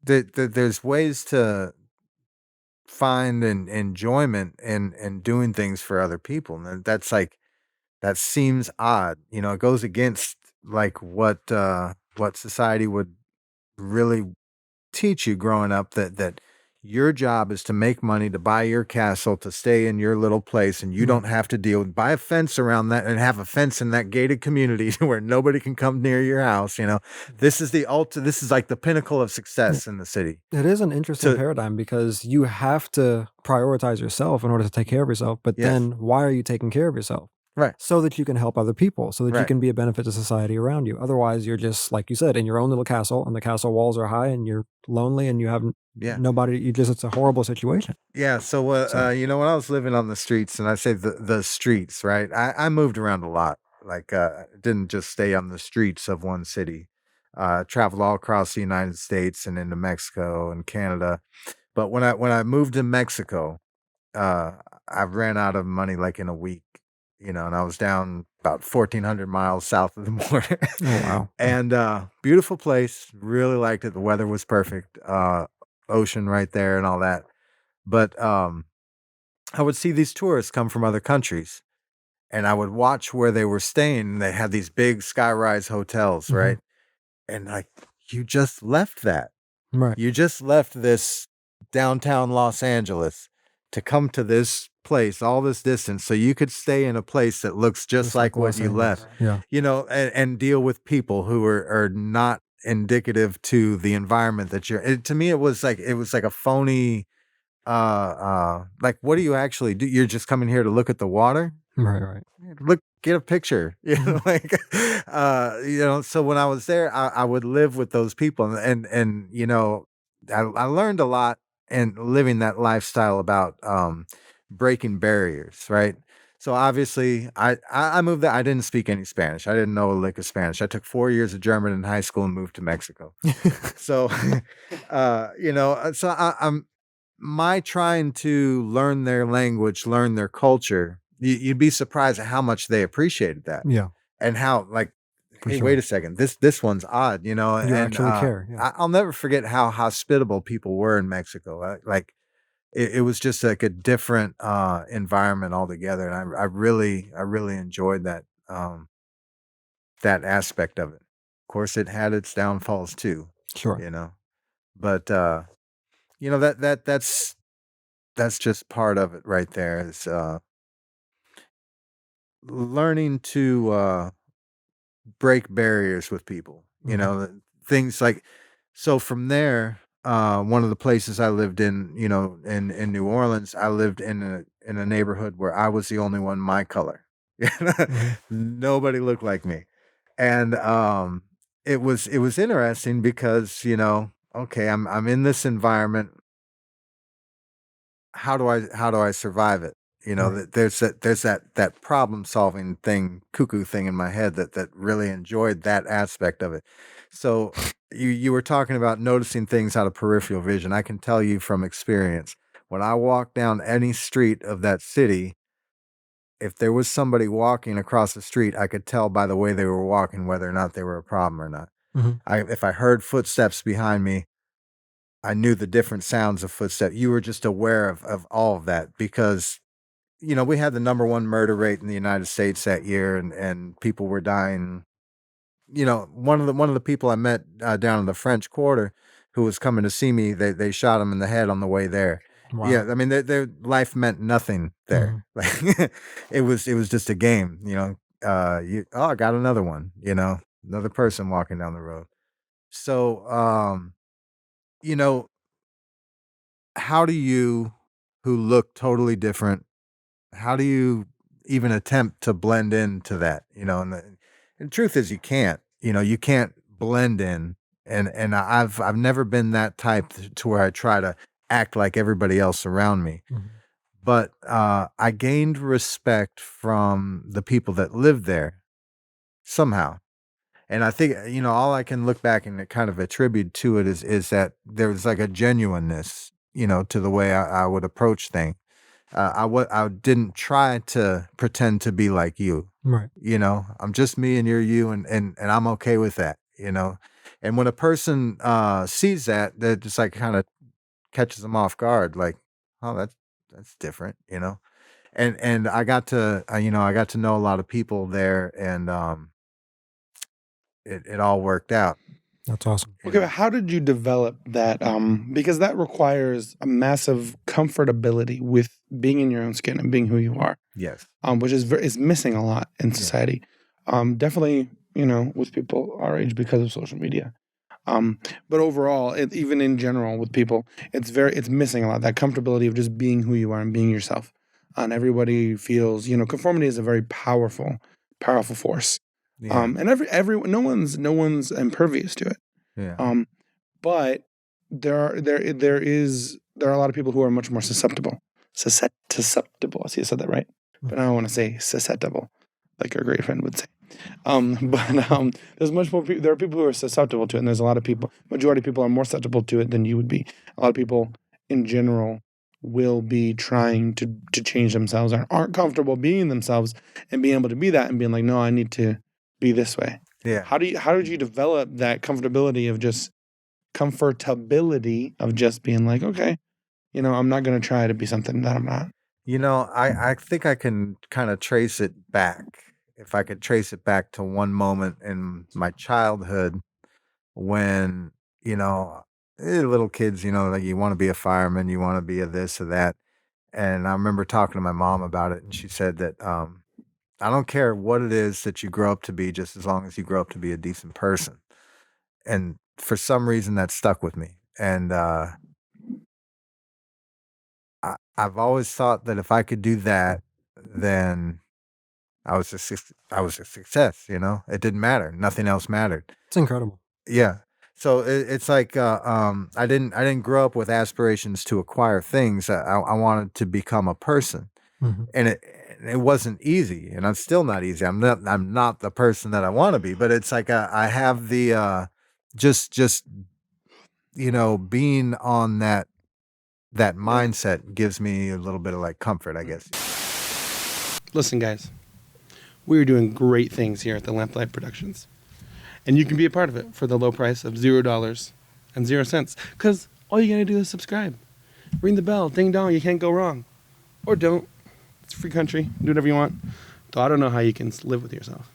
there's ways to find enjoyment in doing things for other people, and that's like that seems odd. It goes against like what society would really teach you growing up, that your job is to make money, to buy your castle, to stay in your little place, and you Right. don't have to deal with buy a fence around that and have a fence in that gated community where nobody can come near your house. This is like the pinnacle of Yeah. success in the city. It is an interesting To paradigm because you have to prioritize yourself in order to take care of yourself. But Yes. then why are you taking care of yourself? Right. So that you can help other people, so that you Right. can be a benefit to society around you. Otherwise, you're just, like you said, in your own little castle, and the castle walls are high, and you're lonely, and you have Yeah. nobody. It's a horrible situation. Yeah, so So, when I was living on the streets, and I say the streets, right? I moved around a lot. Like, didn't just stay on the streets of one city. Traveled all across the United States and into Mexico and Canada. But when I moved to Mexico, uh, I ran out of money like in a week, and I was down about 1,400 miles south of the border. oh wow. And beautiful place, really liked it. The weather was perfect, ocean right there and all that. But I would see these tourists come from other countries, and I would watch where they were staying. They had these big skyrise hotels, Hmm. right? And like, you just left that. Right. You just left this downtown Los Angeles to come to this place all this distance so you could stay in a place that looks just Just like like what Los you Angeles. left, Yeah. and deal with people who are not indicative to the environment that to me it was like a phony like, what do you actually do? You're just coming here to look at the water? Right. Right. Look, get a picture. Mhm. Like, so when I was there, I would live with those people, and I learned a lot in living that lifestyle about breaking barriers, right? So obviously, I moved there. I didn't speak any Spanish. I didn't know a lick of Spanish. I took 4 years of German in high school and moved to Mexico. So, I'm my trying to learn their language, learn their culture, you'd be surprised at how much they appreciated that, Yeah. and how like, For hey, wait sure. a second, this one's odd, You and actually care. Yeah. I'll never forget how hospitable people were in Mexico. Like it was just like a different environment altogether, and I really enjoyed that aspect of it. Of course, it had its downfalls too, Sure. you know, but that's just part of it right there is learning to break barriers with people. Hmm. Things like so from there. One of the places I lived in, in New Orleans, I lived in a neighborhood where I was the only one my color. Hmm. Nobody looked like me, and it was interesting because okay, I'm in this environment. How do I survive it? Right. There's that problem solving thing, cuckoo thing in my head that really enjoyed that aspect of it. So you were talking about noticing things out of peripheral vision. I can tell you from experience, when I walk down any street of that city, if there was somebody walking across the street, I could tell by the way they were walking whether or not they were a problem or not. Hmm. If I heard footsteps behind me, I knew the different sounds of footsteps. You were just aware of all of that because we had the number one murder rate in the United States that year, and people were dying. One of the people I met down in the French Quarter, who was coming to see me, they shot him in the head on the way there. Wow. Yeah, I mean, their life meant nothing there. Hmm. Like, it was just a game. I got another one. Another person walking down the road. So, you know, how do you, who look totally different, how do you even attempt to blend into that? And the truth is you can't. You can't blend in. And I've never been that type to where I try to act like everybody else around me. Hmm. But I gained respect from the people that lived there somehow. And I think, all I can look back and kind of attribute to it is that there was like a genuineness, to the way I would approach things. I didn't try to pretend to be like you. Right. I'm just me and you're you, and I'm okay with that. And when a person sees that, that just like kind of catches them off guard, like, oh, that's different, you know. And I got to I got to know a lot of people there, and it all worked out, That's awesome. you Okay, but know. how did you develop that? Because that requires a massive comfortability with being in your own skin and being who you are, Yes. which is missing a lot in Yeah. society. Definitely, with people our age because of social media. Um, but overall, even in general with people, it's missing a lot, that comfortability of just being who you are and being yourself. And everybody feels, conformity is a very powerful force. Yeah. And no one's impervious to it. Yeah. Um, but there are a lot of people who are much more susceptible. Susceptible. I see I said that right, but I don't want to say susceptible, like our great friend would say. But there's much more. There are people who are susceptible to it, and there's a lot of people. Majority of people are more susceptible to it than you would be. A lot of people, in general, will be trying to change themselves, or aren't comfortable being themselves, and being able to be that, and being like, no, I need to be this way. Yeah. How did you develop that comfortability of just being like, okay, I'm not going to try to be something that I'm not. I think I can kind of trace it back. If I could trace it back to one moment in my childhood when, you know, little kids, like you want to be a fireman, you want to be a this or that. And I remember talking to my mom about it, and she said that I don't care what it is that you grow up to be, just as long as you grow up to be a decent person. And for some reason, that stuck with me. And I've always thought that if I could do that, then I was a success. It didn't matter. Nothing else mattered. It's incredible. Yeah. So it's like I didn't grow up with aspirations to acquire things. I wanted to become a person, Mhm. and it wasn't easy, and it's still not easy. I'm not the person that I want to be, but it's like I have the just being on that mindset gives me a little bit of like comfort, I guess. Listen, guys, we're doing great things here at the Lamplight Productions. And you can be a part of it for the low price of $0.00. Because all you got to do is subscribe. Ring the bell, ding dong, you can't go wrong. Or don't. It's a free country. Do whatever you want. Though I don't know how you can live with yourself.